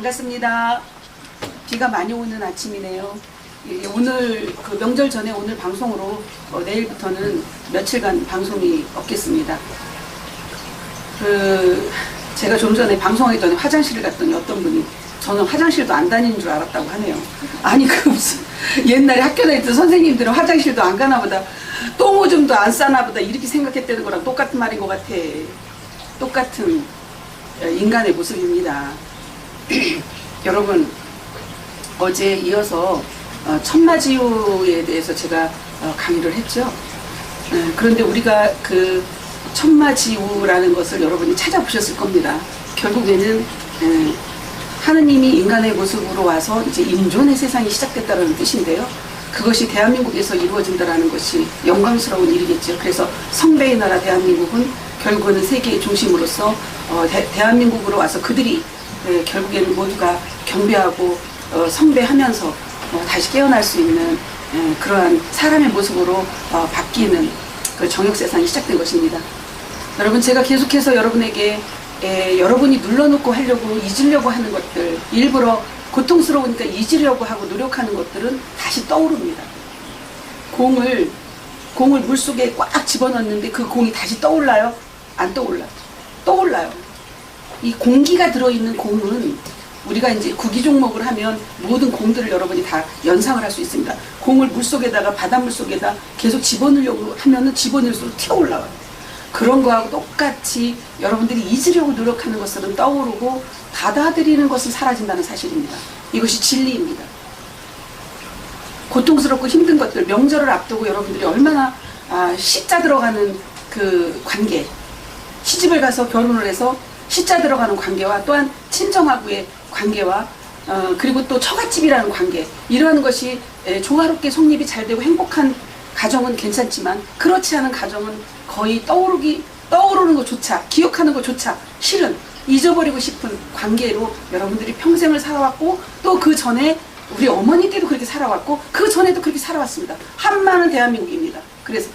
반갑습니다. 비가 많이 오는 아침이네요. 오늘 그 명절 전에 오늘 방송으로 내일부터는 며칠간 방송이 없겠습니다. 제가 좀 전에 방송하기 전에 화장실을 갔더니 어떤 분이 저는 화장실도 안 다니는 줄 알았다고 하네요. 아니 무슨 옛날에 학교 다닐 때 선생님들은 화장실도 안 가나 보다, 똥오줌도 안 싸나 보다 이렇게 생각했다는 거랑 똑같은 말인 것 같아. 똑같은 인간의 모습입니다. 여러분, 어제 이어서 천마지우에 대해서 제가 강의를 했죠. 그런데 우리가 그 천마지우라는 것을 여러분이 찾아보셨을 겁니다. 결국에는 하느님이 인간의 모습으로 와서 이제 인존의 세상이 시작됐다는 뜻인데요. 그것이 대한민국에서 이루어진다는 것이 영광스러운 일이겠죠. 그래서 성배의 나라 대한민국은 결국은 세계의 중심으로서 대한민국으로 와서 그들이 결국에는 모두가 경배하고 성배하면서 다시 깨어날 수 있는 그러한 사람의 모습으로 바뀌는 그 정욕 세상이 시작된 것입니다. 여러분, 제가 계속해서 여러분에게 여러분이 눌러놓고 하려고 잊으려고 하는 것들, 일부러 고통스러우니까 잊으려고 하고 노력하는 것들은 다시 떠오릅니다. 공을 물속에 꽉 집어넣는데 그 공이 다시 떠올라요? 안 떠올라요. 떠올라요. 이 공기가 들어있는 공은 우리가 이제 구기 종목을 하면 모든 공들을 여러분이 다 연상을 할 수 있습니다. 공을 물속에다가 바닷물 속에다 계속 집어넣으려고 하면은 집어넣을수록 튀어올라와요. 그런 거하고 똑같이 여러분들이 잊으려고 노력하는 것들은 떠오르고 받아들이는 것은 사라진다는 사실입니다. 이것이 진리입니다. 고통스럽고 힘든 것들, 명절을 앞두고 여러분들이 얼마나 시자 들어가는 그 관계, 시집을 가서 결혼을 해서 시자 들어가는 관계와 또한 친정하고의 관계와 그리고 또 처갓집이라는 관계, 이러한 것이 조화롭게 성립이 잘 되고 행복한 가정은 괜찮지만 그렇지 않은 가정은 거의 떠오르는 것조차, 기억하는 것조차 싫은, 잊어버리고 싶은 관계로 여러분들이 평생을 살아왔고, 또 그 전에 우리 어머니 때도 그렇게 살아왔고 그 전에도 그렇게 살아왔습니다. 한많은 대한민국입니다. 그래서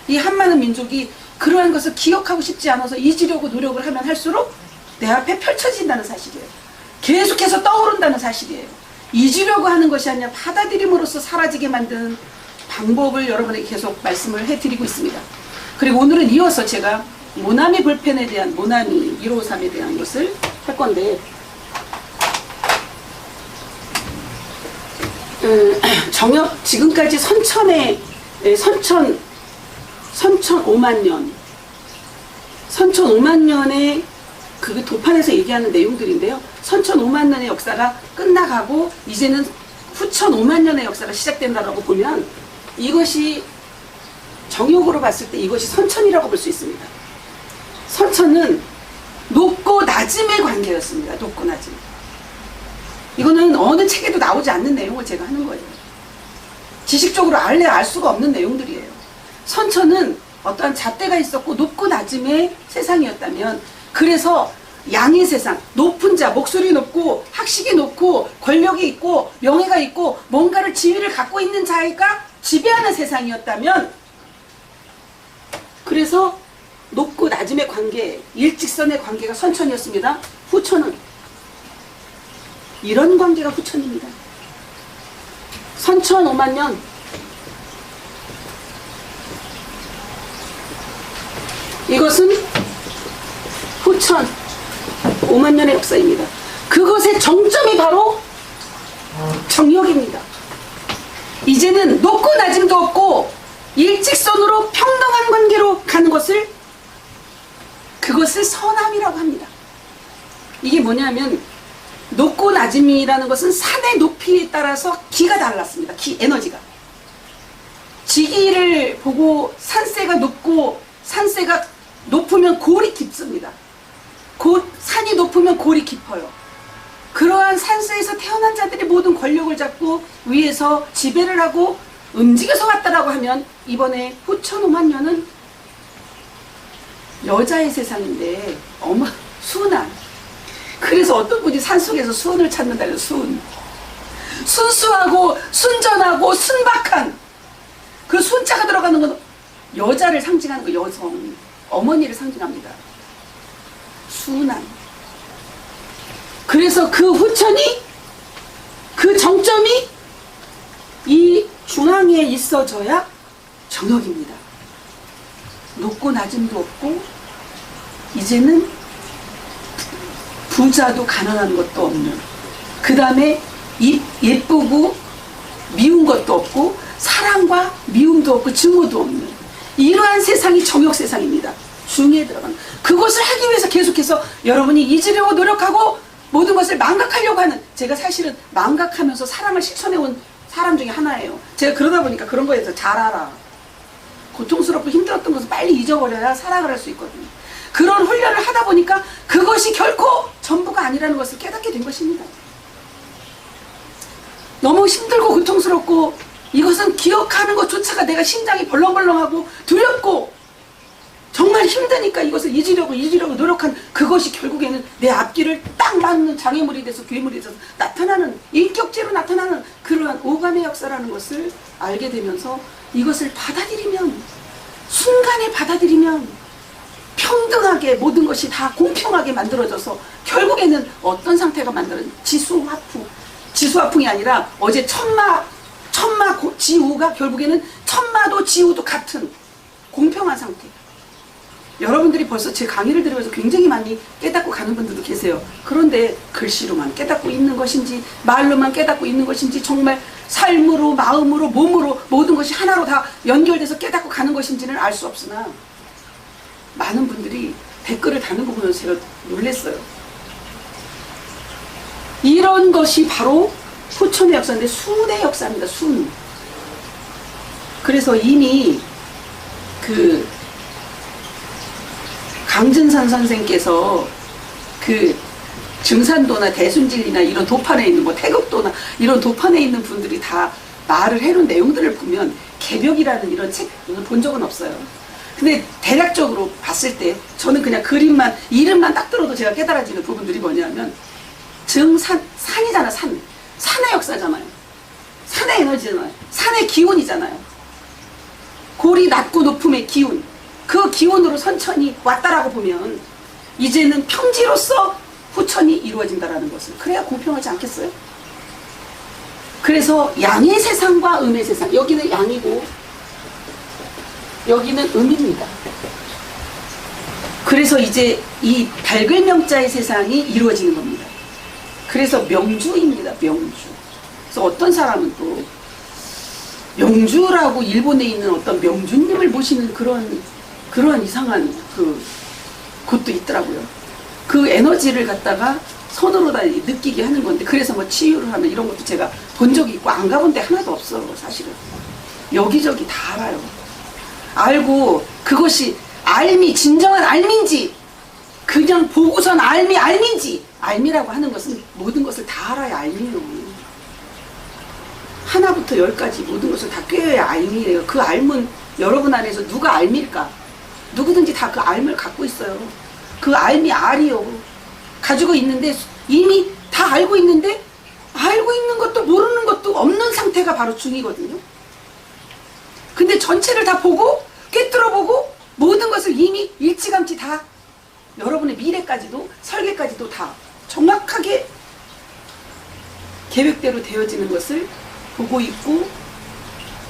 이 한많은 민족이 그러한 것을 기억하고 싶지 않아서 잊으려고 노력을 하면 할수록 내 앞에 펼쳐진다는 사실이에요. 계속해서 떠오른다는 사실이에요. 잊으려고 하는 것이 아니라 받아들임으로써 사라지게 만드는 방법을 여러분에게 계속 말씀을 해드리고 있습니다. 그리고 오늘은 이어서 제가 모나미 볼펜에 대한, 모나미 1553에 대한 것을 할 건데, 정역, 지금까지 선천 5만 년의 그 도판에서 얘기하는 내용들인데요. 선천 5만 년의 역사가 끝나가고 이제는 후천 5만 년의 역사가 시작된다라고 보면 이것이 정역으로 봤을 때 이것이 선천이라고 볼 수 있습니다. 선천은 높고 낮음의 관계였습니다. 높고 낮음. 이거는 어느 책에도 나오지 않는 내용을 제가 하는 거예요. 지식적으로 알 수가 없는 내용들이에요. 선천은 어떠한 잣대가 있었고 높고 낮음의 세상이었다면, 그래서 양의 세상, 높은 자, 목소리 높고 학식이 높고 권력이 있고 명예가 있고 뭔가를 지위를 갖고 있는 자가 지배하는 세상이었다면, 그래서 높고 낮음의 관계, 일직선의 관계가 선천이었습니다. 후천은 이런 관계가 후천입니다. 선천 5만 년, 이것은 후천 5만 년의 역사입니다. 그것의 정점이 바로 정역입니다. 이제는 높고 낮음도 없고 일직선으로 평등한 관계로 가는 그것을 선함이라고 합니다. 이게 뭐냐면, 높고 낮음이라는 것은 산의 높이에 따라서 기가 달랐습니다. 에너지가. 지기를 보고 산세가 높으면 골이 깊습니다. 산이 높으면 골이 깊어요. 그러한 산세에서 태어난 자들이 모든 권력을 잡고 위에서 지배를 하고 움직여서 왔다라고 하면, 이번에 후천 5만 년은 여자의 세상인데 순한, 그래서 어떤 분이 산속에서 수은을 찾는다 해서 순수하고 순전하고 순박한 그 순자가 들어가는 건 여자를 상징하는 거, 여성, 어머니를 상징합니다. 순한. 그래서 그 후천이, 그 정점이 이 중앙에 있어져야 정역입니다. 높고 낮음도 없고 이제는 부자도 가난한 것도 없는, 그 다음에 예쁘고 미운 것도 없고 사랑과 미움도 없고 증오도 없는 이러한 세상이 정역 세상입니다. 중에 들어가는 그것을 하기 위해서 계속해서 여러분이 잊으려고 노력하고 모든 것을 망각하려고 하는, 제가 사실은 망각하면서 사랑을 실천해온 사람 중에 하나예요. 제가 그러다 보니까 그런 거에 대해서 잘 알아. 고통스럽고 힘들었던 것을 빨리 잊어버려야 사랑을 할 수 있거든요. 그런 훈련을 하다 보니까 그것이 결코 전부가 아니라는 것을 깨닫게 된 것입니다. 너무 힘들고 고통스럽고 이것은 기억하는 것조차가 내가 심장이 벌렁벌렁하고 두렵고 정말 힘드니까 이것을 잊으려고 노력한 그것이 결국에는 내 앞길을 딱 맞는 장애물이 돼서 괴물이 돼서 나타나는, 인격체로 나타나는 그러한 오감의 역사라는 것을 알게 되면서 이것을 받아들이면, 순간에 받아들이면 평등하게 모든 것이 다 공평하게 만들어져서 결국에는 어떤 상태가 만들어진, 지수화풍이 아니라 어제 지우가 결국에는 천마도 지우도 같은 공평한 상태. 여러분들이 벌써 제 강의를 들으면서 굉장히 많이 깨닫고 가는 분들도 계세요. 그런데 글씨로만 깨닫고 있는 것인지 말로만 깨닫고 있는 것인지 정말 삶으로 마음으로 몸으로 모든 것이 하나로 다 연결돼서 깨닫고 가는 것인지는 알 수 없으나 많은 분들이 댓글을 다는 거 보면서 제가 놀랐어요. 이런 것이 바로 후천의 역사인데 순의 역사입니다. 순. 그래서 이미 그 강진산 선생께서 그 증산도나 대순진리나 이런 도판에 있는 뭐 태극도나 이런 도판에 있는 분들이 다 말을 해놓은 내용들을 보면 개벽이라는 이런 책 본 적은 없어요. 근데 대략적으로 봤을 때 저는 그냥 그림만 이름만 딱 들어도 제가 깨달아지는 부분들이 뭐냐면 산이잖아. 산의 역사잖아요. 산의 에너지잖아요. 산의 기운이잖아요. 골이 낮고 높음의 기운, 그 기운으로 선천이 왔다라고 보면 이제는 평지로서 후천이 이루어진다라는 것을, 그래야 공평하지 않겠어요? 그래서 양의 세상과 음의 세상, 여기는 양이고 여기는 음입니다. 그래서 이제 이 밝을 명자의 세상이 이루어지는 겁니다. 그래서 명주입니다. 명주. 그래서 어떤 사람은 또 명주라고 일본에 있는 어떤 명주님을 모시는 그런 이상한 그 곳도 있더라고요. 그 에너지를 갖다가 손으로 다 느끼게 하는 건데, 그래서 뭐 치유를 하는 이런 것도 제가 본 적이 있고 안 가본 데 하나도 없어. 사실은 여기저기 다 알아요. 알고 그것이 알미, 진정한 알미인지 그냥 보고선 알미인지, 알미라고 하는 것은 모든 것을 다 알아야 알미예요. 하나부터 열까지 모든 것을 다 꿰어야 알미예요. 그 알문, 여러분 안에서 누가 알미일까? 누구든지 다 그 알을 갖고 있어요. 그 알미 알이요. 가지고 있는데 이미 다 알고 있는데 알고 있는 것도 모르는 것도 없는 상태가 바로 중이거든요. 근데 전체를 다 보고 꿰뚫어보고 모든 것을 이미 일찌감치 다 여러분의 미래까지도 설계까지도 다 정확하게 계획대로 되어지는 것을 보고 있고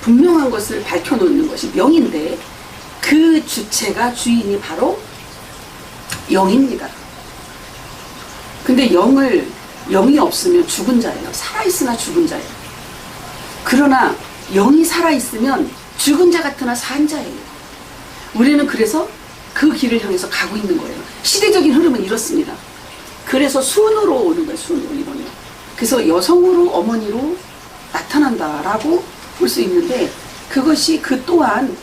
분명한 것을 밝혀놓는 것이 명인데, 그 주체가 주인이 바로 영입니다. 근데 영이 없으면 죽은 자예요. 살아있으나 죽은 자예요. 그러나 영이 살아있으면 죽은 자 같으나 산 자예요. 우리는 그래서 그 길을 향해서 가고 있는 거예요. 시대적인 흐름은 이렇습니다. 그래서 순으로 오는 거예요. 순으로 이번에. 그래서 여성으로 어머니로 나타난다라고 볼 수 있는데, 그것이 그 또한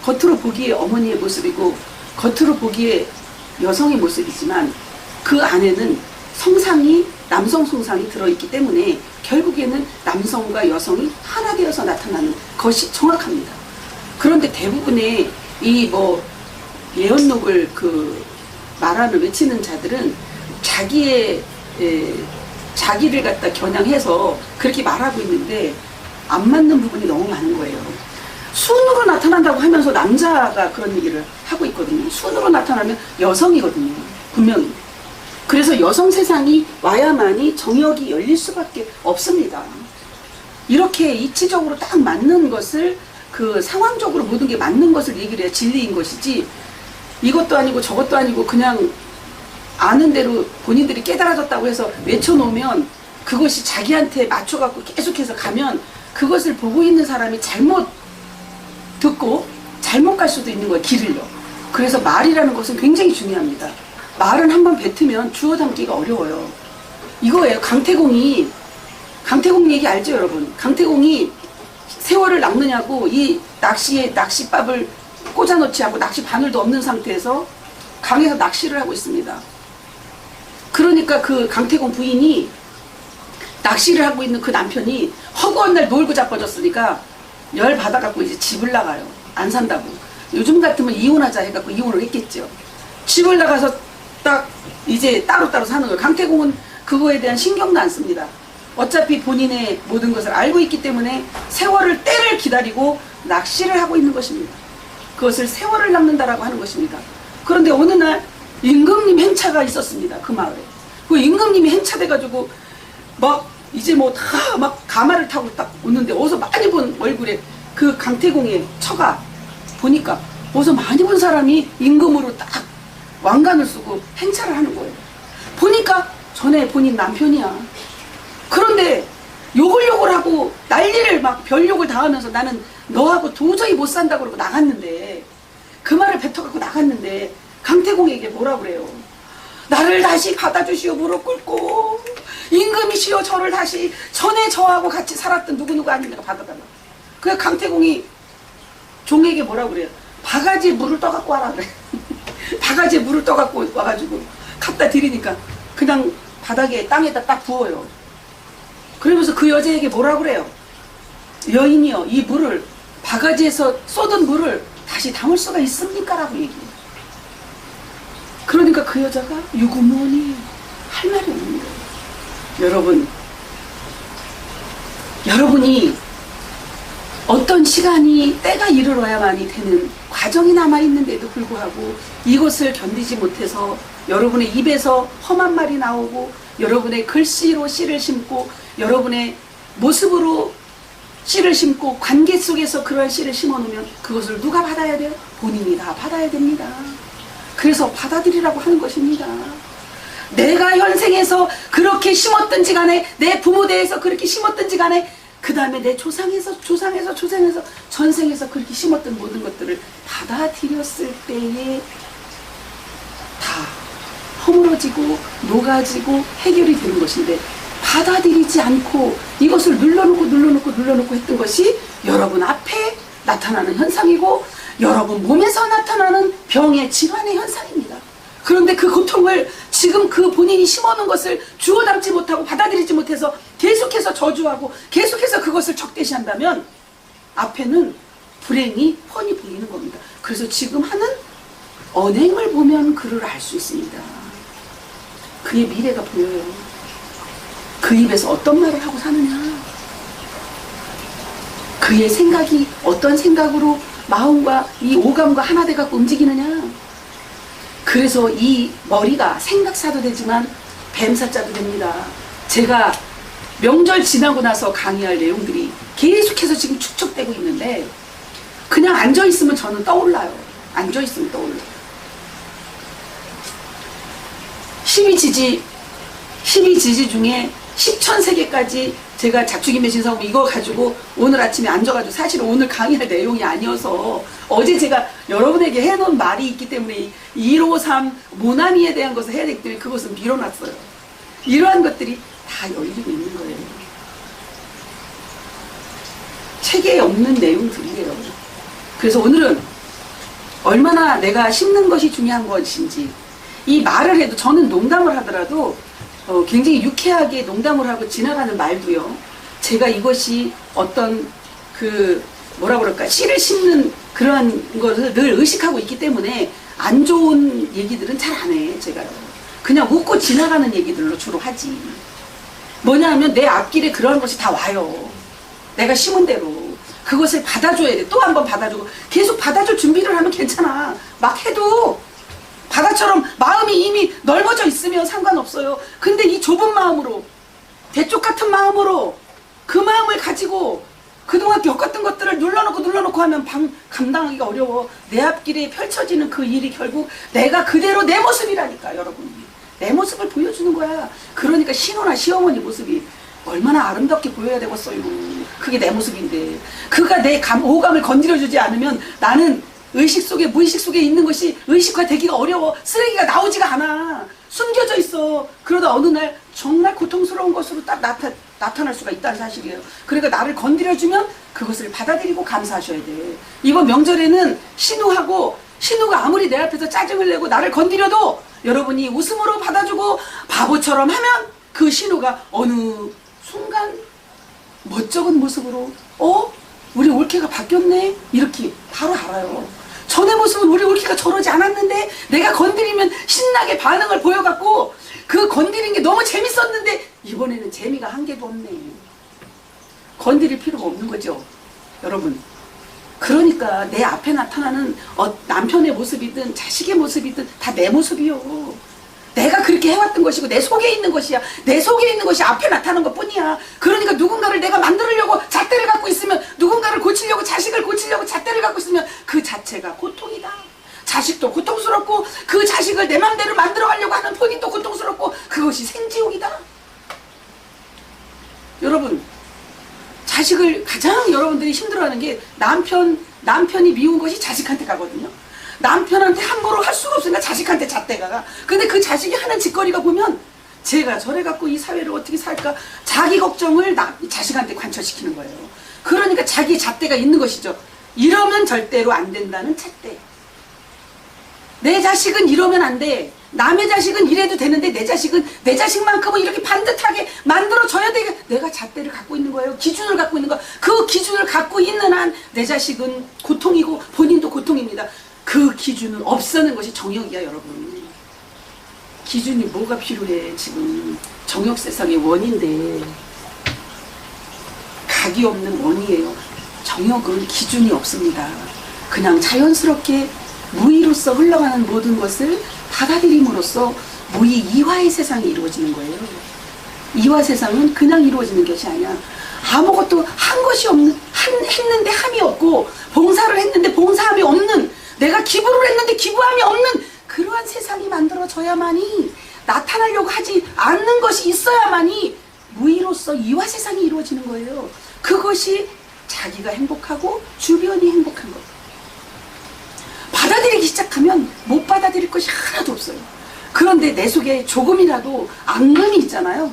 겉으로 보기에 어머니의 모습이고 겉으로 보기에 여성의 모습이지만 그 안에는 성상이, 남성 성상이 들어있기 때문에 결국에는 남성과 여성이 하나 되어서 나타나는 것이 정확합니다. 그런데 대부분의 이 뭐 예언록을 그 말하는 외치는 자들은 자기를 갖다 겨냥해서 그렇게 말하고 있는데 안 맞는 부분이 너무 많은 거예요. 순으로 나타난다고 하면서 남자가 그런 얘기를 하고 있거든요. 순으로 나타나면 여성이거든요. 분명히. 그래서 여성 세상이 와야만이 정역이 열릴 수밖에 없습니다. 이렇게 이치적으로 딱 맞는 것을, 그 상황적으로 모든 게 맞는 것을 얘기를 해야 진리인 것이지, 이것도 아니고 저것도 아니고 그냥 아는 대로 본인들이 깨달아졌다고 해서 외쳐놓으면 그것이 자기한테 맞춰갖고 계속해서 가면 그것을 보고 있는 사람이 잘못 듣고 잘못 갈 수도 있는 거예요, 길을요. 그래서 말이라는 것은 굉장히 중요합니다. 말은 한번 뱉으면 주워 담기가 어려워요. 이거예요. 강태공 얘기 알죠, 여러분? 강태공이 세월을 낚느냐고 이 낚시에 낚싯밥을 꽂아놓지 않고 낚시 바늘도 없는 상태에서 강에서 낚시를 하고 있습니다. 그러니까 그 강태공 부인이 낚시를 하고 있는 그 남편이 허구한 날 놀고 자빠졌으니까 열 받아갖고 이제 집을 나가요. 안 산다고. 요즘 같으면 이혼하자 해갖고 이혼을 했겠죠. 집을 나가서 딱 이제 따로따로 사는 거예요. 강태공은 그거에 대한 신경도 안 씁니다. 어차피 본인의 모든 것을 알고 있기 때문에 세월을 때를 기다리고 낚시를 하고 있는 것입니다. 그것을 세월을 낚는다라고 하는 것입니다. 그런데 어느 날 임금님 행차가 있었습니다. 그 마을에. 그 임금님이 행차돼가지고 막 이제 뭐 다 막 가마를 타고 딱 오는데 어디서 많이 본 얼굴에 그 강태공의 처가 보니까 어디서 많이 본 사람이 임금으로 딱 왕관을 쓰고 행차를 하는 거예요. 보니까 전에 본인 남편이야. 그런데 욕을 하고 난리를 막 별욕을 당하면서 나는 너하고 도저히 못 산다고 그러고 나갔는데, 그 말을 뱉어갖고 나갔는데 강태공에게 뭐라 그래요? 나를 다시 받아주시오. 무릎 꿇고 임금이시여 저를 다시 전에 저하고 같이 살았던 누구누구 아니니까 받아달라. 그 강태공이 종에게 뭐라 그래요? 바가지에 물을 떠갖고 와라 그래. 바가지에 물을 떠갖고 와가지고 갖다 드리니까 그냥 바닥에 땅에다 딱 부어요. 그러면서 그 여자에게 뭐라 그래요? 여인이여, 이 물을, 바가지에서 쏟은 물을 다시 담을 수가 있습니까? 라고 얘기해요. 그러니까 그 여자가 유구무원이 할 말이 없는 거예요. 여러분이 어떤 시간이 때가 이르러야만이 되는 과정이 남아있는데도 불구하고 이것을 견디지 못해서 여러분의 입에서 험한 말이 나오고 여러분의 글씨로 씨를 심고 여러분의 모습으로 씨를 심고 관계 속에서 그러한 씨를 심어놓으면 그것을 누가 받아야 돼요? 본인이 다 받아야 됩니다. 그래서 받아들이라고 하는 것입니다. 내가 현생에서 그렇게 심었든지 간에 내 부모대에서 그렇게 심었든지 간에 그 다음에 내 조상에서 전생에서 그렇게 심었던 모든 것들을 받아들였을 때에 다 허물어지고 녹아지고 해결이 되는 것인데, 받아들이지 않고 이것을 눌러놓고 했던 것이 여러분 앞에 나타나는 현상이고 여러분 몸에서 나타나는 병의 질환의 현상입니다. 그런데 그 고통을 지금 그 본인이 심어놓은 것을 주워 담지 못하고 받아들이지 못해서 계속해서 저주하고 계속해서 그것을 적대시한다면 앞에는 불행이 훤히 보이는 겁니다. 그래서 지금 하는 언행을 보면 그를 알 수 있습니다. 그의 미래가 보여요. 그 입에서 어떤 말을 하고 사느냐, 그의 생각이 어떤 생각으로 마음과 이 오감과 하나 돼갖고 움직이느냐. 그래서 이 머리가 생각사도 되지만 뱀사자도 됩니다. 제가 명절 지나고 나서 강의할 내용들이 계속해서 지금 축적되고 있는데 그냥 앉아있으면 저는 떠올라요. 앉아있으면 떠올라요. 12지지 중에 10,000세계까지 제가 작축이 매신사업 이거 가지고 오늘 아침에 앉아가지고, 사실은 오늘 강의할 내용이 아니어서 어제 제가 여러분에게 해놓은 말이 있기 때문에 153 모나미에 대한 것을 해야 되기 때문에 그것은 밀어놨어요. 이러한 것들이 다 열리고 있는 거예요. 책에 없는 내용들이에요. 그래서 오늘은 얼마나 내가 심는 것이 중요한 것인지, 이 말을 해도 저는 농담을 하더라도 굉장히 유쾌하게 농담을 하고 지나가는 말도요, 제가 이것이 어떤 뭐라 그럴까, 씨를 심는 그런 것을 늘 의식하고 있기 때문에 안 좋은 얘기들은 잘 안 해. 제가요, 그냥 웃고 지나가는 얘기들로 주로 하지. 뭐냐 하면 내 앞길에 그런 것이 다 와요. 내가 심은 대로 그것을 받아줘야 돼. 또 한 번 받아주고 계속 받아줄 준비를 하면 괜찮아. 막 해도 아가처럼 마음이 이미 넓어져 있으면 상관없어요. 근데 이 좁은 마음으로, 대쪽 같은 마음으로 그 마음을 가지고 그동안 겪었던 것들을 눌러놓고 하면 감당하기가 어려워. 내 앞길에 펼쳐지는 그 일이 결국 내가 그대로 내 모습이라니까, 여러분. 내 모습을 보여주는 거야. 그러니까 신호나 시어머니 모습이 얼마나 아름답게 보여야 되겠어요. 그게 내 모습인데. 그가 내 오감을 건드려주지 않으면 나는 의식 속에, 무의식 속에 있는 것이 의식화되기가 어려워. 쓰레기가 나오지가 않아. 숨겨져 있어. 그러다 어느 날 정말 고통스러운 것으로 딱 나타날 수가 있다는 사실이에요. 그러니까 나를 건드려주면 그것을 받아들이고 감사하셔야 돼. 이번 명절에는 신우가 아무리 내 앞에서 짜증을 내고 나를 건드려도 여러분이 웃음으로 받아주고 바보처럼 하면 그 신우가 어느 순간 멋쩍은 모습으로 우리 올케가 바뀌었네? 이렇게 바로 알아요. 전의 모습은 우리 올케가 저러지 않았는데 내가 건드리면 신나게 반응을 보여갖고 그 건드린 게 너무 재밌었는데 이번에는 재미가 한 개도 없네. 건드릴 필요가 없는 거죠, 여러분. 그러니까 내 앞에 나타나는 남편의 모습이든 자식의 모습이든 다 내 모습이요. 내가 그렇게 해왔던 것이고 내 속에 있는 것이야. 내 속에 있는 것이 앞에 나타나는 것뿐이야. 그러니까 누군가를 내가 만들려고 잣대를 갖고 있으면, 누군가를 고치려고, 자식을 고치려고 잣대를 갖고 있으면 그 자체가 고통이다. 자식도 고통스럽고 그 자식을 내 맘대로 만들어가려고 하는 본인도 고통스럽고 그것이 생지옥이다. 여러분, 자식을 가장 여러분들이 힘들어하는 게 남편이 미운 것이 자식한테 가거든요. 남편한테 함부로 할 수가 없으니까 자식한테 잣대가 가. 근데 그 자식이 하는 짓거리가 보면 제가 저래 갖고 이 사회를 어떻게 살까, 자기 걱정을 자식한테 관철시키는 거예요. 그러니까 자기 잣대가 있는 것이죠. 이러면 절대로 안 된다는 잣대. 내 자식은 이러면 안 돼. 남의 자식은 이래도 되는데 내 자식은 내 자식만큼은 이렇게 반듯하게 만들어줘야 돼. 내가 잣대를 갖고 있는 거예요. 기준을 갖고 있는 거. 그 기준을 갖고 있는 한 내 자식은 고통이고 본인도 고통입니다. 그 기준을 없애는 것이 정욕이야, 여러분. 기준이 뭐가 필요해. 지금 정욕 세상의 원인데 각이 없는 원이에요. 정욕은 기준이 없습니다. 그냥 자연스럽게 무의로서 흘러가는 모든 것을 받아들임으로써 무의 이화의 세상이 이루어지는 거예요. 이화 세상은 그냥 이루어지는 것이 아니야. 아무것도 한 것이 없는, 했는데 함이 없고, 봉사를 했는데 봉사함이 없는, 내가 기부를 했는데 기부함이 없는 그러한 세상이 만들어져야만이, 나타나려고 하지 않는 것이 있어야만이 무의로서 이화 세상이 이루어지는 거예요. 그것이 자기가 행복하고 주변이 행복한 것. 받아들이기 시작하면 못 받아들일 것이 하나도 없어요. 그런데 내 속에 조금이라도 앙금이 있잖아요.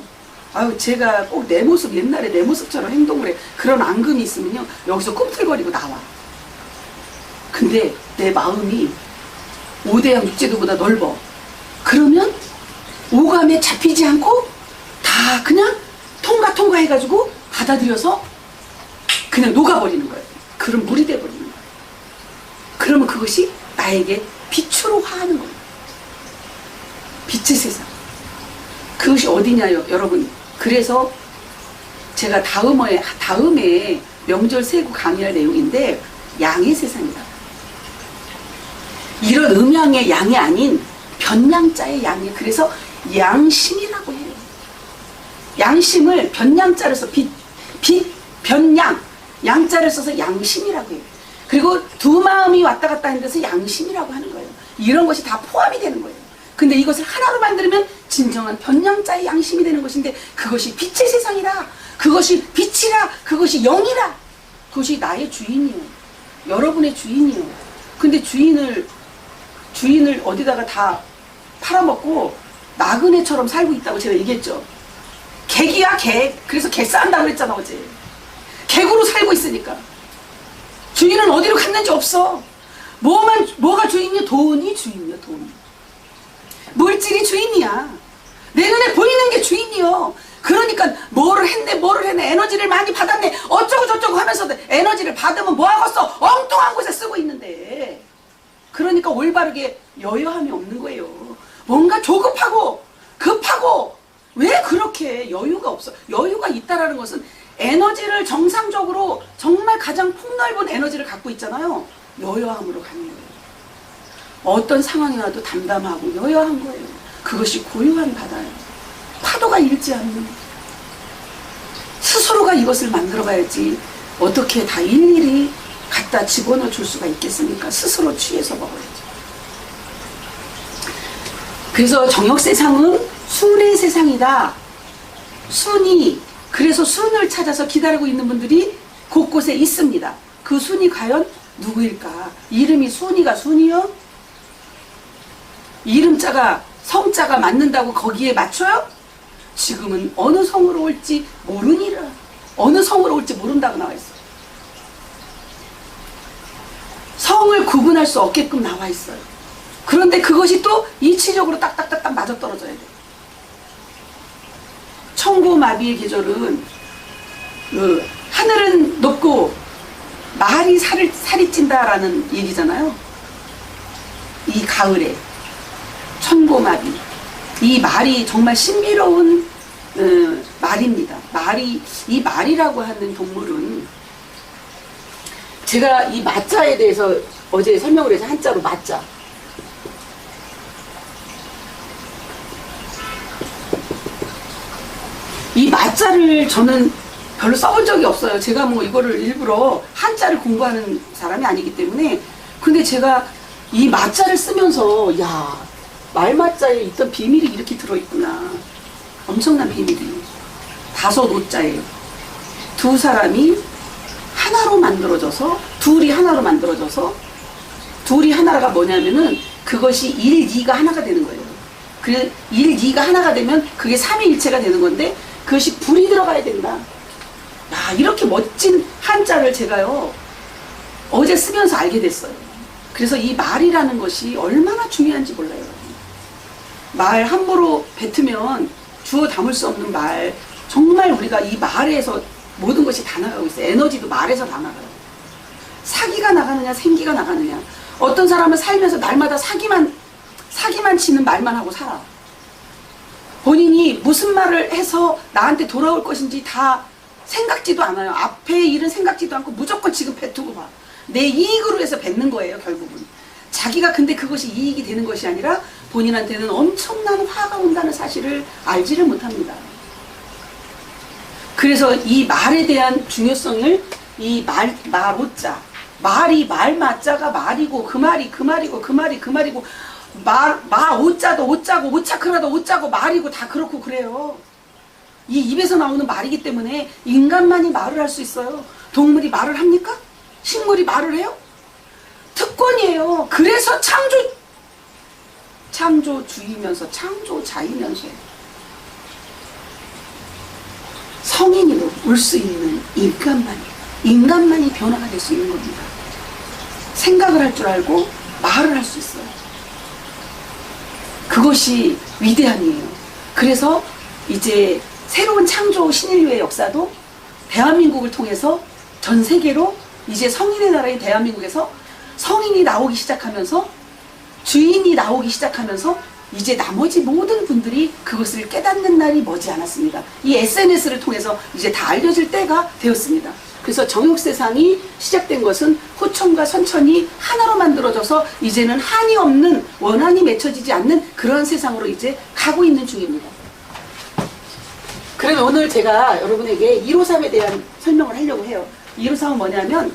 아유, 제가 꼭 내 모습, 옛날에 내 모습처럼 행동을 해. 그런 앙금이 있으면요, 여기서 꿈틀거리고 나와. 근데 내 마음이 5대양 6제도보다 넓어. 그러면 오감에 잡히지 않고 다 그냥 통과 해가지고 받아들여서 그냥 녹아버리는 거예요. 그럼 물이 돼버리는 거예요. 그러면 그것이 나에게 빛으로 화하는 거예요. 빛의 세상. 그것이 어디냐요, 여러분. 그래서 제가 다음에 명절 세고 강의할 내용인데, 양의 세상이다. 이런 음양의 양이 아닌 변양자의 양이, 그래서 양심이라고 해요. 양심을 변양자를 써, 변양, 양자를 써서 양심이라고 해요. 그리고 두 마음이 왔다 갔다 하는 데서 양심이라고 하는 거예요. 이런 것이 다 포함이 되는 거예요. 근데 이것을 하나로 만들면 진정한 변양자의 양심이 되는 것인데, 그것이 빛의 세상이라, 그것이 빛이라, 그것이 영이라, 그것이 나의 주인이요, 여러분의 주인이요. 근데 주인을 어디다가 다 팔아먹고 나그네처럼 살고 있다고 제가 얘기했죠. 객이야, 객. 그래서 객 쌓는다고 그랬잖아, 어제. 객으로 살고 있으니까. 주인은 어디로 갔는지 없어. 뭐가 주인이야? 돈이 주인이야, 돈. 물질이 주인이야. 내 눈에 보이는 게 주인이요. 그러니까 뭐를 했네, 에너지를 많이 받았네, 어쩌고 저쩌고 하면서 에너지를 받으면 뭐하겠어? 엉뚱한 곳에 쓰고 있는데. 그러니까 올바르게 여유함이 없는 거예요. 뭔가 조급하고 급하고, 왜 그렇게 여유가 없어? 여유가 있다라는 것은 에너지를 정상적으로 정말 가장 폭넓은 에너지를 갖고 있잖아요. 여유함으로 가는 거예요. 어떤 상황이 와도 담담하고 여여한 거예요. 그것이 고요한 바다예요. 파도가 일지 않는. 스스로가 이것을 만들어가야지 어떻게 다 일일이 갖다 집어넣어 줄 수가 있겠습니까? 스스로 취해서 먹어야죠. 그래서 정역세상은 순의 세상이다. 순이, 그래서 순을 찾아서 기다리고 있는 분들이 곳곳에 있습니다. 그 순이 과연 누구일까? 이름이 순이가 순이요? 이름자가 성자가 맞는다고 거기에 맞춰요? 지금은 어느 성으로 올지 모르니라. 어느 성으로 올지 모른다고 나와 있어요. 성을 구분할 수 없게끔 나와 있어요. 그런데 그것이 또 이치적으로 딱딱딱딱 맞아떨어져야 돼요. 청고마비의 계절은 하늘은 높고 말이 살이 찐다라는 얘기잖아요. 이 가을에 청고마비, 이 말이 정말 신비로운 말입니다. 이 말이라고 하는 동물은 제가 이 마자에 대해서 어제 설명을 해서 한자로 마자. 이 마자를 저는 별로 써본 적이 없어요. 제가 뭐 이거를 일부러 한자를 공부하는 사람이 아니기 때문에. 근데 제가 이 마자를 쓰면서 야, 말마자에 있던 비밀이 이렇게 들어있구나. 엄청난 비밀이. 5오자예요. 두 사람이 하나로 만들어져서, 둘이 하나로 만들어져서, 둘이 하나가 뭐냐면은 그것이 1, 2가 하나가 되는 거예요. 그 1, 2가 하나가 되면 그게 삼위일체가 되는 건데 그것이 불이 들어가야 된다. 야, 이렇게 멋진 한자를 제가요 어제 쓰면서 알게 됐어요. 그래서 이 말이라는 것이 얼마나 중요한지 몰라요. 말 함부로 뱉으면 주워 담을 수 없는 말, 정말 우리가 이 말에서 모든 것이 다 나가고 있어요. 에너지도 말에서 다 나가요. 사기가 나가느냐 생기가 나가느냐. 어떤 사람은 살면서 날마다 사기만 치는 말만 하고 살아. 본인이 무슨 말을 해서 나한테 돌아올 것인지 다 생각지도 않아요. 앞에 일은 생각지도 않고 무조건 지금 뱉고 봐. 내 이익으로 해서 뱉는 거예요, 결국은. 자기가 근데 그것이 이익이 되는 것이 아니라 본인한테는 엄청난 화가 온다는 사실을 알지를 못합니다. 그래서 이 말에 대한 중요성을 이 말오자, 말마자가 말이고 그 말이고 오자도 오자고 오차크라도 오자고 말이고 다 그렇고 그래요. 이 입에서 나오는 말이기 때문에 인간만이 말을 할 수 있어요. 동물이 말을 합니까? 식물이 말을 해요? 특권이에요. 그래서 창조주이면서 창조자이면서 성인으로 올 수 있는 인간만이 변화가 될 수 있는 겁니다. 생각을 할 줄 알고 말을 할 수 있어요. 그것이 위대함이에요. 그래서 이제 새로운 창조 신인류의 역사도 대한민국을 통해서 전 세계로 이제 성인의 나라인 대한민국에서 성인이 나오기 시작하면서 주인이 나오기 시작하면서 이제 나머지 모든 분들이 그것을 깨닫는 날이 머지않았습니다. 이 SNS를 통해서 이제 다 알려질 때가 되었습니다. 그래서 정육세상이 시작된 것은 호천과 선천이 하나로 만들어져서 이제는 한이 없는, 원한이 맺혀지지 않는 그런 세상으로 이제 가고 있는 중입니다. 그러면 오늘 제가 여러분에게 153에 대한 설명을 하려고 해요. 153은 뭐냐면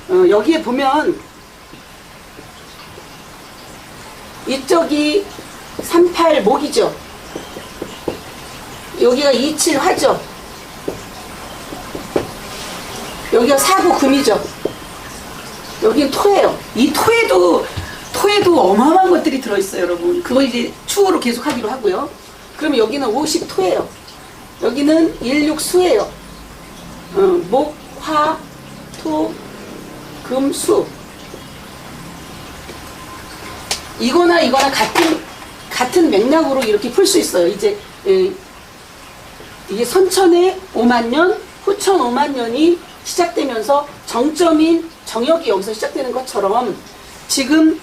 여기에 보면 이쪽이 38 목이죠. 여기가 27 화죠. 여기가 49 금이죠. 여기는 토예요. 이 토에도 어마어마한 것들이 들어있어요, 여러분. 그거 이제 추후로 계속 하기로 하고요. 그러면 여기는 50 토예요. 여기는 16 수예요. 목, 화, 토, 금, 수. 이거나 같은 맥락으로 이렇게 풀 수 있어요. 이제 이게 선천의 5만 년, 후천 5만 년이 시작되면서 정점인 정역이 여기서 시작되는 것처럼 지금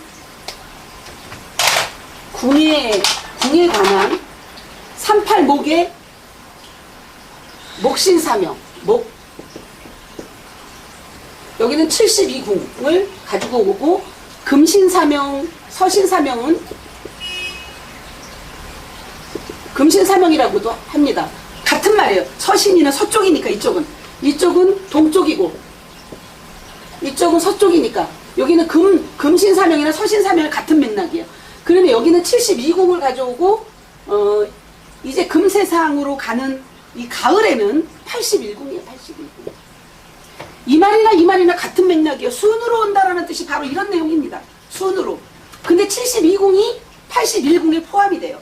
궁에 관한 38목의 목신사명, 여기는 72궁을 가지고 오고 금신사명 서신사명은 금신사명이라고도 합니다. 같은 말이에요. 서신이는 서쪽이니까 이쪽은 동쪽이고 이쪽은 서쪽이니까 여기는 금신사명이나 서신사명이 같은 맥락이에요. 그러면 여기는 72궁을 가져오고 이제 금세상으로 가는 이 가을에는 81궁이에요. 81궁. 이 말이나 같은 맥락이에요. 순으로 온다라는 뜻이 바로 이런 내용입니다. 순으로. 근데 72궁이 81궁에 포함이 돼요.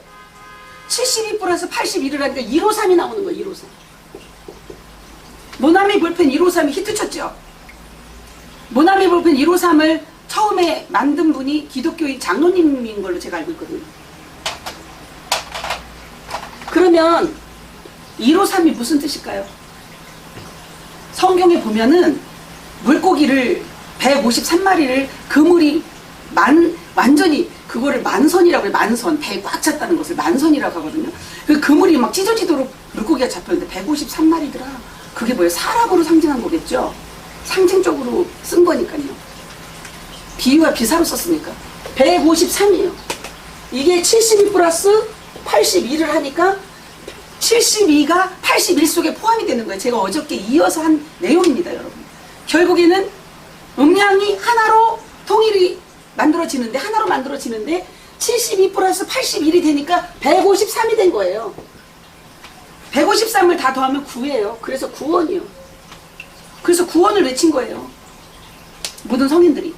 72 플러스 81을 하니까 153이 나오는 거예요. 153. 모나미 볼펜 153이 히트쳤죠. 모나미 볼펜 153을 처음에 만든 분이 기독교인 장로님인 걸로 제가 알고 있거든요. 그러면 153이 무슨 뜻일까요? 성경에 보면은 물고기를 153마리를 그물이 완전히 그거를 만선이라고 해요. 만선. 배에 꽉 찼다는 것을 만선이라고 하거든요. 그 그물이 막 찢어지도록 물고기가 잡혔는데 153마리더라. 그게 뭐예요? 사람으로 상징한 거겠죠? 상징적으로 쓴 거니까요. 비유와 비사로 썼으니까. 153이에요. 이게 72 플러스 81을 하니까 72가 81 속에 포함이 되는 거예요. 제가 어저께 이어서 한 내용입니다, 여러분. 결국에는 음양이 하나로 통일이 하나로 만들어지는데 72 플러스 81이 되니까 153이 된 거예요. 153을 다 더하면 9예요. 그래서 구원이요. 그래서 구원을 외친 거예요. 모든 성인들이.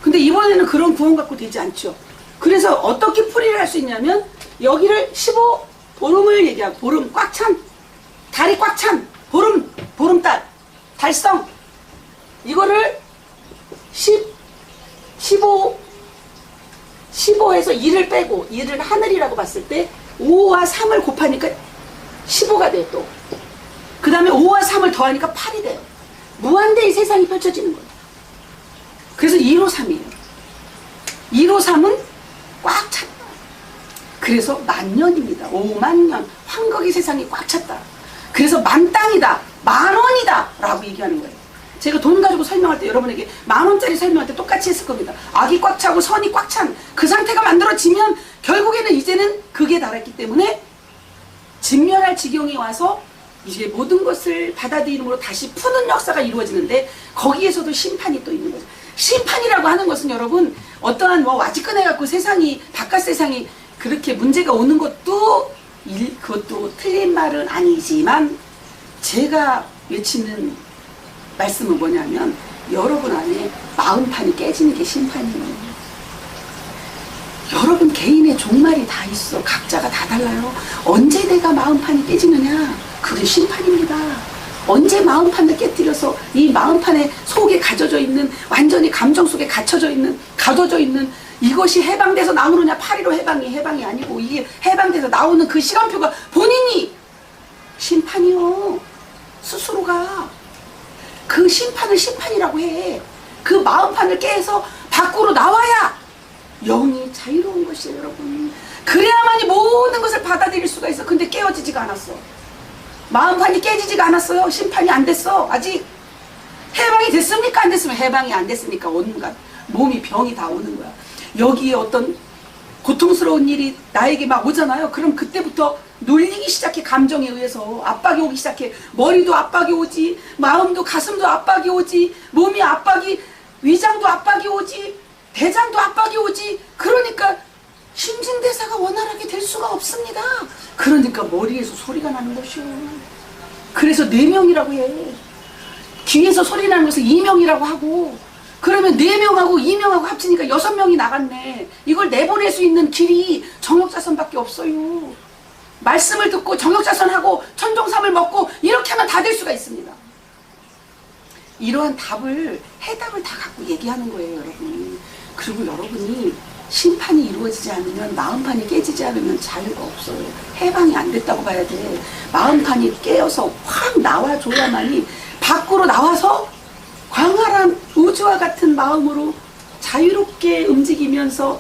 근데 이번에는 그런 구원 갖고 되지 않죠. 그래서 어떻게 풀이를 할 수 있냐면 여기를 15 보름을 얘기하고 보름 꽉 찬, 달이 꽉 찬 보름달 달성 이거를 15에서 2를 빼고 2를 하늘이라고 봤을 때 5와 3을 곱하니까 15가 돼요. 또 그 다음에 5와 3을 더하니까 8이 돼요. 무한대의 세상이 펼쳐지는 거예요. 그래서 153이에요. 153은 꽉 찼다. 그래서 만년입니다. 5만 년 황금의 세상이 꽉 찼다. 그래서 만땅이다, 만원이다 라고 얘기하는 거예요. 제가 돈 가지고 설명할 때 여러분에게 만원짜리 설명할 때 똑같이 했을 겁니다. 악이 꽉 차고 선이 꽉 찬 그 상태가 만들어지면 결국에는 이제는 극에 달했기 때문에 진멸할 지경이 와서 이제 모든 것을 받아들임으로 다시 푸는 역사가 이루어지는데 거기에서도 심판이 또 있는 거죠. 심판이라고 하는 것은 여러분 어떠한 와지끈해갖고 세상이 바깥 세상이 그렇게 문제가 오는 것도 그것도 틀린 말은 아니지만 제가 외치는 말씀은 뭐냐면 여러분 안에 마음판이 깨지는 게 심판이에요. 여러분 개인의 종말이 다 있어. 각자가 다 달라요. 언제 내가 마음판이 깨지느냐? 그게 심판입니다. 언제 마음판을 깨뜨려서 이 마음판의 속에 가져져 있는 완전히 감정 속에 가둬져 있는 이것이 해방돼서 나오느냐? 8.15 해방이 아니고 이게 해방돼서 나오는 그 시간표가 본인이 심판이요. 스스로가 그 심판을 심판이라고 해. 그 마음판을 깨서 밖으로 나와야 영이 자유로운 것이에요, 여러분. 그래야만이 모든 것을 받아들일 수가 있어. 근데 깨어지지가 않았어. 마음판이 깨지지가 않았어요. 심판이 안 됐어. 아직 해방이 됐습니까? 안 됐으면 해방이 안 됐으니까 온갖 몸이 병이 다 오는 거야. 여기에 어떤 고통스러운 일이 나에게 막 오잖아요. 그럼 그때부터 놀리기 시작해. 감정에 의해서 압박이 오기 시작해. 머리도 압박이 오지, 마음도 가슴도 압박이 오지, 몸이 압박이, 위장도 압박이 오지, 대장도 압박이 오지. 그러니까 신진대사가 원활하게 될 수가 없습니다. 그러니까 머리에서 소리가 나는 것이요. 그래서 4명이라고 해. 귀에서 소리 나는 것을 2명이라고 하고, 그러면 4명하고 2명하고 합치니까 6명이 나갔네. 이걸 내보낼 수 있는 길이 정욕자선밖에 없어요. 말씀을 듣고 정욕자선하고 천종삼을 먹고 이렇게 하면 다 될 수가 있습니다. 이러한 해답을 다 갖고 얘기하는 거예요, 여러분. 그리고 여러분이 심판이 이루어지지 않으면, 마음판이 깨지지 않으면 자유가 없어요. 해방이 안 됐다고 봐야 돼. 마음판이 깨어서 확 나와줘야만이 밖으로 나와서 광활한 우주와 같은 마음으로 자유롭게 움직이면서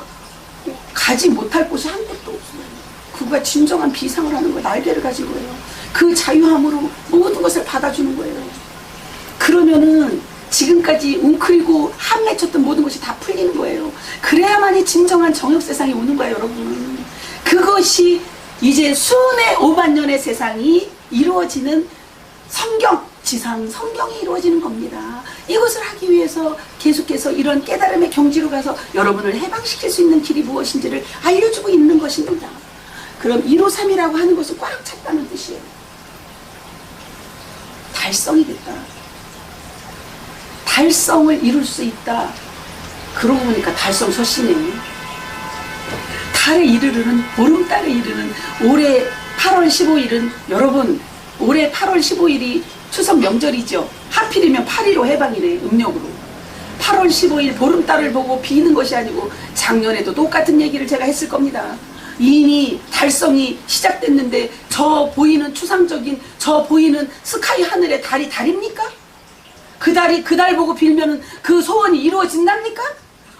가지 못할 곳이 한 곳도 없어요. 그가 진정한 비상을 하는 거예요. 날개를 가진 거예요. 그 자유함으로 모든 것을 받아주는 거예요. 그러면은 지금까지 웅크리고 한 맺혔던 모든 것이 다 풀리는 거예요. 그래야만이 진정한 정욕 세상이 오는 거예요, 여러분. 그것이 이제 수내 5만 년의 세상이 이루어지는 성경이 이루어지는 겁니다. 이것을 하기 위해서 계속해서 이런 깨달음의 경지로 가서 여러분을 해방시킬 수 있는 길이 무엇인지를 알려주고 있는 것입니다. 그럼 153이라고 하는 것은 꽉 찼다는 뜻이에요. 달성이 됐다. 달성을 이룰 수 있다. 그러고 보니까 달성 서시네. 달에 이르르는, 보름달에 이르는 올해 8월 15일은 여러분, 올해 8월 15일이 추석 명절이죠. 하필이면 8.15 해방이네, 음력으로. 8월 15일 보름달을 보고 비는 것이 아니고 작년에도 똑같은 얘기를 제가 했을 겁니다. 이미 달성이 시작됐는데 저 보이는 추상적인 저 보이는 스카이 하늘의 달이 달입니까? 그 달 보고 빌면은 그 소원이 이루어진답니까?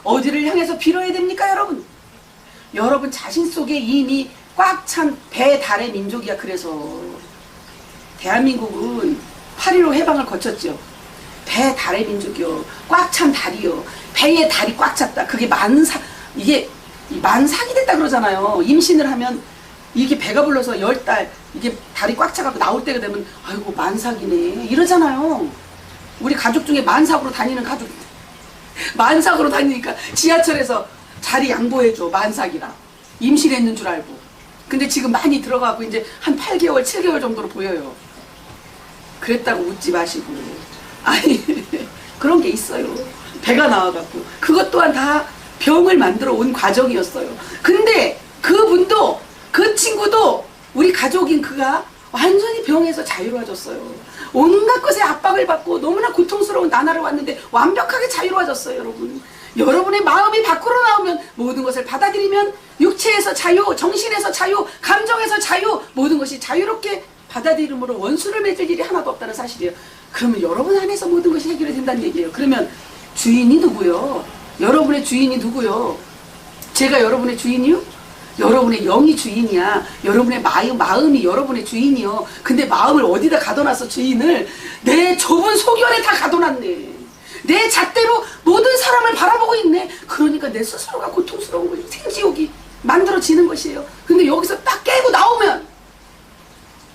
어디를 향해서 빌어야 됩니까, 여러분? 여러분 자신 속에 이미 꽉 찬 배달의 민족이야. 그래서 대한민국은 8.15 해방을 거쳤죠. 배달의 민족이요. 꽉 찬 달이요. 배에 달이 꽉 찼다. 그게 이게 만삭이 됐다 그러잖아요. 임신을 하면 이게 배가 불러서 10달 이게 달이 꽉 차갖고 나올 때가 되면 아이고 만삭이네 이러잖아요. 우리 가족 중에 만삭으로 다니는 가족, 만삭으로 다니니까 지하철에서 자리 양보해줘. 만삭이라. 임신했는 줄 알고. 근데 지금 많이 들어가고 이제 한 8개월 7개월 정도로 보여요. 그랬다고 웃지 마시고. 아니 그런 게 있어요. 배가 나와갖고 그것 또한 다 병을 만들어 온 과정이었어요. 근데 그분도, 그 친구도 우리 가족인 그가 완전히 병에서 자유로워졌어요. 온갖 것에 압박을 받고 너무나 고통스러운 나날을 왔는데 완벽하게 자유로워졌어요. 여러분, 여러분의 마음이 밖으로 나오면 모든 것을 받아들이면 육체에서 자유, 정신에서 자유, 감정에서 자유, 모든 것이 자유롭게 받아들임으로 원수를 맺을 일이 하나도 없다는 사실이에요. 그러면 여러분 안에서 모든 것이 해결이 된다는 얘기예요. 그러면 주인이 누구요? 여러분의 주인이 누구요? 제가 여러분의 주인이요? 여러분의 영이 주인이야. 여러분의 마음이 여러분의 주인이요. 근데 마음을 어디다 가둬놨어, 주인을? 내 좁은 소견에 다 가둬놨네. 내 잣대로 모든 사람을 바라보고 있네. 그러니까 내 스스로가 고통스러운 거예요. 생지옥이 만들어지는 것이에요. 근데 여기서 딱 깨고 나오면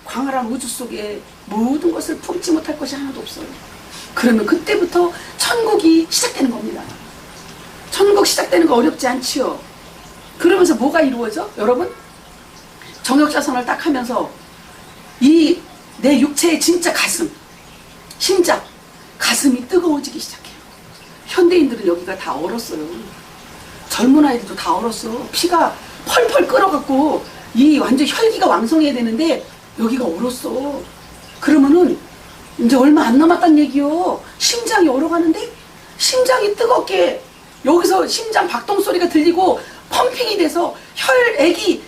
광활한 우주 속에 모든 것을 품지 못할 것이 하나도 없어요. 그러면 그때부터 천국이 시작되는 겁니다. 천국 시작되는 거 어렵지 않지요? 그러면서 뭐가 이루어져? 여러분, 정욕자선을 딱 하면서 이 내 육체의 진짜 가슴, 심장, 가슴이 뜨거워지기 시작해요. 현대인들은 여기가 다 얼었어요. 젊은 아이들도 다 얼었어. 피가 펄펄 끓어갖고 이 완전 혈기가 왕성해야 되는데 여기가 얼었어. 그러면은 이제 얼마 안 남았단 얘기요. 심장이 얼어가는데 심장이 뜨겁게 여기서 심장 박동 소리가 들리고 펌핑이 돼서 혈액이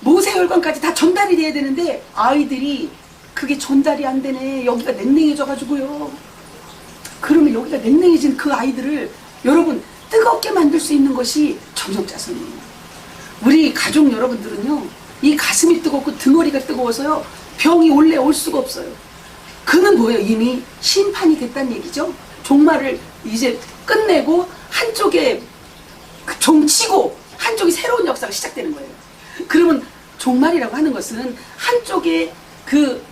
모세혈관까지 다 전달이 돼야 되는데 아이들이 그게 전달이 안 되네. 여기가 냉랭해져 가지고요. 그러면 여기가 냉랭해진 그 아이들을 여러분 뜨겁게 만들 수 있는 것이 정욕자선이에요. 우리 가족 여러분들은요, 이 가슴이 뜨겁고 등허리가 뜨거워서요 병이 원래 올 수가 없어요. 그는 뭐예요? 이미 심판이 됐다는 얘기죠. 종말을 이제 끝내고 한쪽에 종치고 한쪽이 새로운 역사가 시작되는 거예요. 그러면 종말이라고 하는 것은 한쪽에 그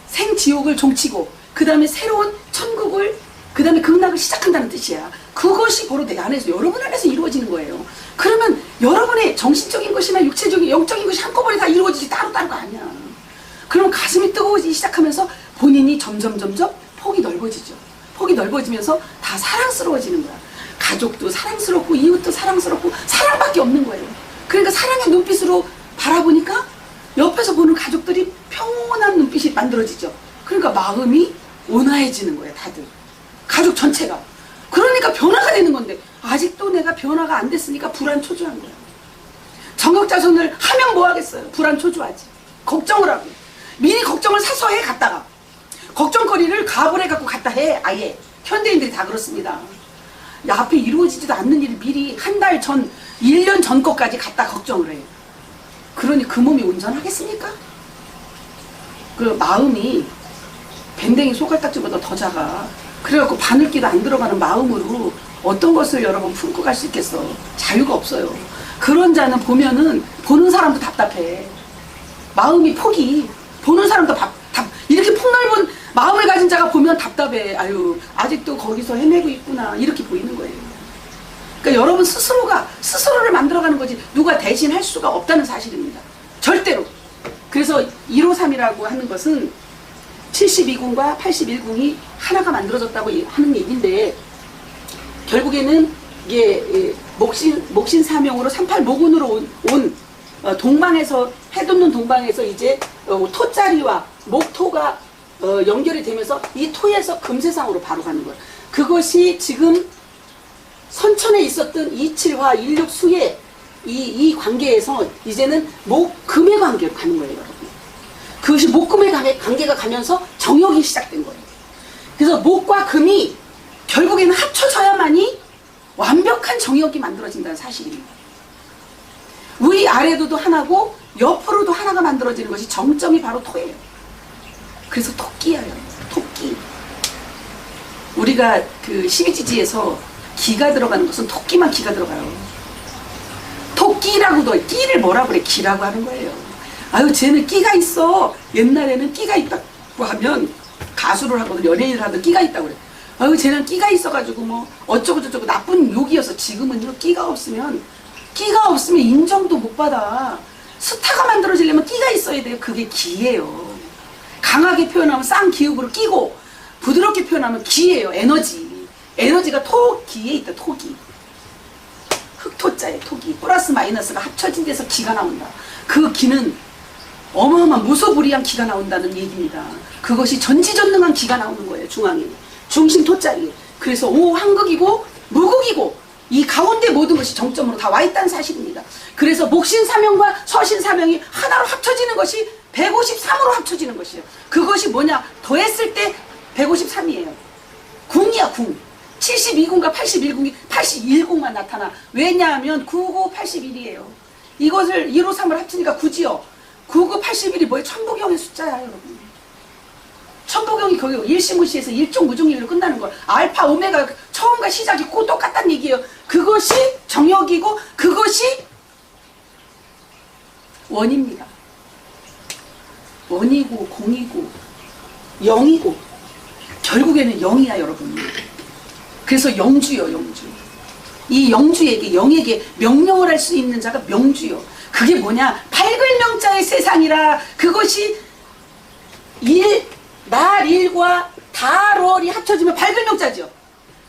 생지옥을 종치고 그 다음에 새로운 천국을 그 다음에 극락을 시작한다는 뜻이야. 그것이 바로 내 안에서, 여러분 안에서 이루어지는 거예요. 그러면 여러분의 정신적인 것이나 육체적인 영적인 것이 한꺼번에 다 이루어지지 따로따로가 아니야. 그럼 가슴이 뜨거워지기 시작하면서 본인이 점점 폭이 넓어지죠. 폭이 넓어지면서 다 사랑스러워지는 거야. 가족도 사랑스럽고 이웃도 사랑스럽고 사랑밖에 없는 거예요. 그러니까 사랑의 눈빛으로 바라보니까 옆에서 보는 가족들이 평온한 눈빛이 만들어지죠. 그러니까 마음이 온화해지는 거예요. 다들 가족 전체가. 그러니까 변화가 되는 건데 아직도 내가 변화가 안 됐으니까 불안초조한 거야. 정욕자선을 하면 뭐 하겠어요? 불안초조하지. 걱정을 하고 미리 걱정을 사서 해. 갔다가 걱정거리를 가압을 해갖고 갔다 해. 아예 현대인들이 다 그렇습니다. 야, 앞에 이루어지지도 않는 일을 미리 한 달 전, 1년 전 것까지 갖다 걱정을 해요. 그러니 그 몸이 온전하겠습니까? 그 마음이 밴댕이 소갈딱지보다 더 작아. 그래갖고 바늘기도 안 들어가는 마음으로 어떤 것을 여러분 품고 갈 수 있겠어. 자유가 없어요. 그런 자는 보면은 보는 사람도 답답해. 마음이 폭이, 보는 사람도 이렇게 폭넓은 마음을 가진 자가 보면 답답해. 아유, 아직도 거기서 헤매고 있구나, 이렇게 보이는 거예요. 그러니까 여러분 스스로가 스스로를 만들어가는 거지 누가 대신 할 수가 없다는 사실입니다. 절대로. 그래서 153이라고 하는 것은 72궁과 81궁이 하나가 만들어졌다고 하는 얘기인데, 결국에는 이게 목신 사명으로 38모군으로 온 동방에서, 해돋는 동방에서 이제 토자리와 목토가 연결이 되면서 이 토에서 금세상으로 바로 가는 거예요. 그것이 지금 선천에 있었던 이칠화 일육수의 이 관계에서 이제는 목금의 관계로 가는 거예요, 여러분. 그것이 목금의 관계가 가면서 정욕이 시작된 거예요. 그래서 목과 금이 결국에는 합쳐져야만이 완벽한 정욕이 만들어진다는 사실입니다. 위 아래도도 하나고 옆으로도 하나가 만들어지는 것이 정점이 바로 토예요. 그래서 토끼예요. 토끼. 우리가 그 시기지지에서 기가 들어가는 것은 토끼만 기가 들어가요. 토끼라고도, 끼를 뭐라 그래? 기라고 하는 거예요. 아유, 쟤는 끼가 있어. 옛날에는 끼가 있다고 하면 가수를 하거든, 연예인을 하든 끼가 있다고 그래. 아유, 쟤는 끼가 있어가지고 뭐 어쩌고저쩌고 나쁜 욕이어서, 지금은요, 끼가 없으면 인정도 못 받아. 스타가 만들어지려면 끼가 있어야 돼요. 그게 기예요. 강하게 표현하면 쌍기읍으로 끼고, 부드럽게 표현하면 기예요. 에너지. 에너지가 토기에 있다. 토기. 흑토자에 토기. 플러스 마이너스가 합쳐진 데서 기가 나온다. 그 기는 어마어마한 무소불위한 기가 나온다는 얘기입니다. 그것이 전지전능한 기가 나오는 거예요. 중앙에. 중심 토자리. 그래서 오황극이고 무극이고 이 가운데 모든 것이 정점으로 다 와있다는 사실입니다. 그래서 목신사명과 서신사명이 하나로 합쳐지는 것이 153으로 합쳐지는 것이에요. 그것이 뭐냐? 더했을 때 153이에요. 궁이야, 궁. 72궁과 81궁이 81궁만 나타나. 왜냐하면 99, 81이에요. 이것을 153을 합치니까 9지요. 99, 81이 뭐예요? 천부경의 숫자야, 여러분. 천부경이 거기 일시무시해서 일종무중일로 끝나는 거예요. 알파, 오메가 처음과 시작이 꼭 똑같다는 얘기예요. 그것이 정역이고 그것이 원입니다. 원이고 공이고 영이고 결국에는 영이야, 여러분. 그래서 영주요, 영주. 이 영주에게, 영에게 명령을 할 수 있는 자가 명주요. 그게 뭐냐? 밝을 명자의 세상이라. 그것이 날 일과 달월이 합쳐지면 밝을 명자죠.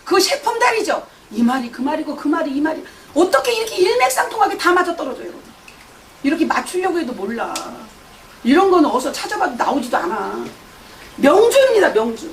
그것이 해품달이죠. 이 말이 그 말이고 그 말이 이 말이. 어떻게 이렇게 일맥상통하게 다 맞아떨어져요, 여러분. 이렇게 맞추려고 해도 몰라. 이런 거는 어디서 찾아봐도 나오지도 않아. 명주입니다, 명주.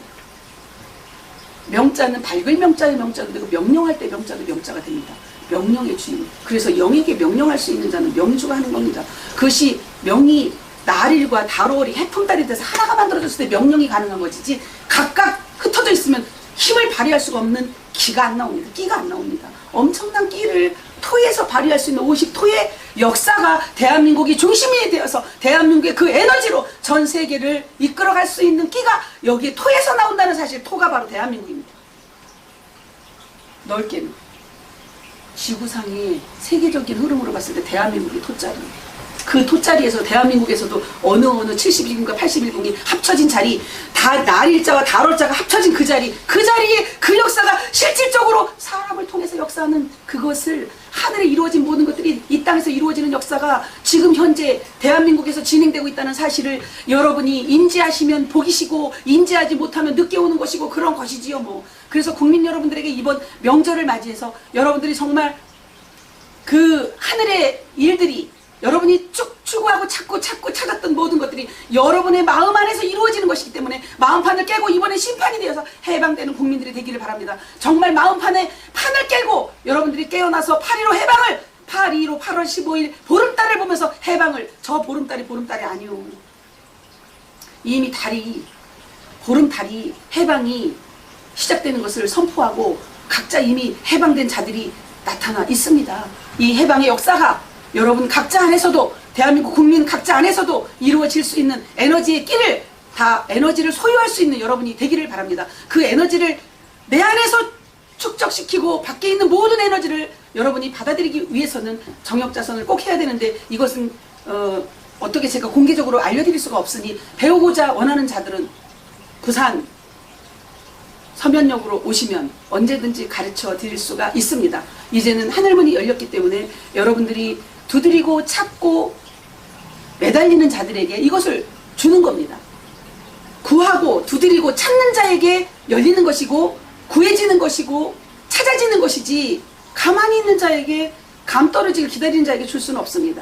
명자는 밝을 명자의 명자도 되고 명령할 때 명자도 명자가 됩니다. 명령의 주인. 그래서 영에게 명령할 수 있는 자는 명주가 하는 겁니다. 그것이 명이 날일과 달월이 해품달이 돼서 하나가 만들어졌을 때 명령이 가능한 것이지, 각각 흩어져 있으면 힘을 발휘할 수가 없는 기가 안 나옵니다. 끼가 안 나옵니다. 엄청난 끼를 토에서 발휘할 수 있는 50토의 역사가 대한민국이 중심이 되어서 대한민국의 그 에너지로 전 세계를 이끌어갈 수 있는 끼가 여기에 토에서 나온다는 사실. 토가 바로 대한민국입니다. 넓게는 지구상의 세계적인 흐름으로 봤을 때 대한민국이 토자리. 그 토자리에서 대한민국에서도 어느 72궁과 81궁이 합쳐진 자리, 다 날일자와 달월자가 합쳐진 그 자리에 그 역사가 실질적으로 사람을 통해서 역사하는 그것을, 하늘에 이루어진 모든 것들이 이 땅에서 이루어지는 역사가 지금 현재 대한민국에서 진행되고 있다는 사실을 여러분이 인지하시면 복이시고, 인지하지 못하면 늦게 오는 것이고, 그런 것이지요, 뭐. 그래서 국민 여러분들에게 이번 명절을 맞이해서 여러분들이 정말 그 하늘의 일들이, 여러분이 쭉 추구하고 찾고 찾았던 모든 것들이 여러분의 마음 안에서 이루어지는 것이기 때문에 마음판을 깨고 이번에 심판이 되어서 해방되는 국민들이 되기를 바랍니다. 정말 마음판에 판을 깨고 여러분들이 깨어나서 8.15 해방을, 8.15 8월 15일 보름달을 보면서 해방을, 저 보름달이 아니오. 이미 달이, 보름달이 해방이 시작되는 것을 선포하고 각자 이미 해방된 자들이 나타나 있습니다. 이 해방의 역사가 여러분 각자 안에서도, 대한민국 국민 각자 안에서도 이루어질 수 있는 에너지의 끼를, 다 에너지를 소유할 수 있는 여러분이 되기를 바랍니다. 그 에너지를 내 안에서 축적시키고 밖에 있는 모든 에너지를 여러분이 받아들이기 위해서는 정력자선을 꼭 해야 되는데, 이것은 어떻게 제가 공개적으로 알려드릴 수가 없으니 배우고자 원하는 자들은 부산 서면역으로 오시면 언제든지 가르쳐 드릴 수가 있습니다. 이제는 하늘문이 열렸기 때문에 여러분들이 두드리고 찾고 매달리는 자들에게 이것을 주는 겁니다. 구하고 두드리고 찾는 자에게 열리는 것이고 구해지는 것이고 찾아지는 것이지, 가만히 있는 자에게, 감 떨어지길 기다리는 자에게 줄 수는 없습니다.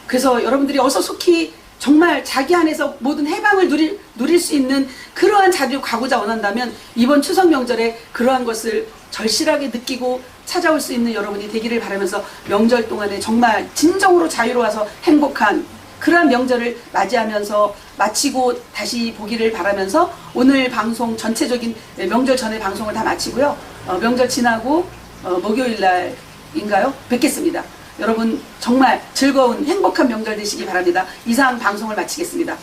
그래서 여러분들이 어서 속히 정말 자기 안에서 모든 해방을 누릴 수 있는 그러한 자리로 가고자 원한다면 이번 추석 명절에 그러한 것을 절실하게 느끼고 찾아올 수 있는 여러분이 되기를 바라면서, 명절 동안에 정말 진정으로 자유로워서 행복한 그러한 명절을 맞이하면서 마치고 다시 보기를 바라면서, 오늘 방송 전체적인 명절 전에 방송을 다 마치고요. 명절 지나고 목요일 날인가요? 뵙겠습니다. 여러분 정말 즐거운 행복한 명절 되시기 바랍니다. 이상 방송을 마치겠습니다.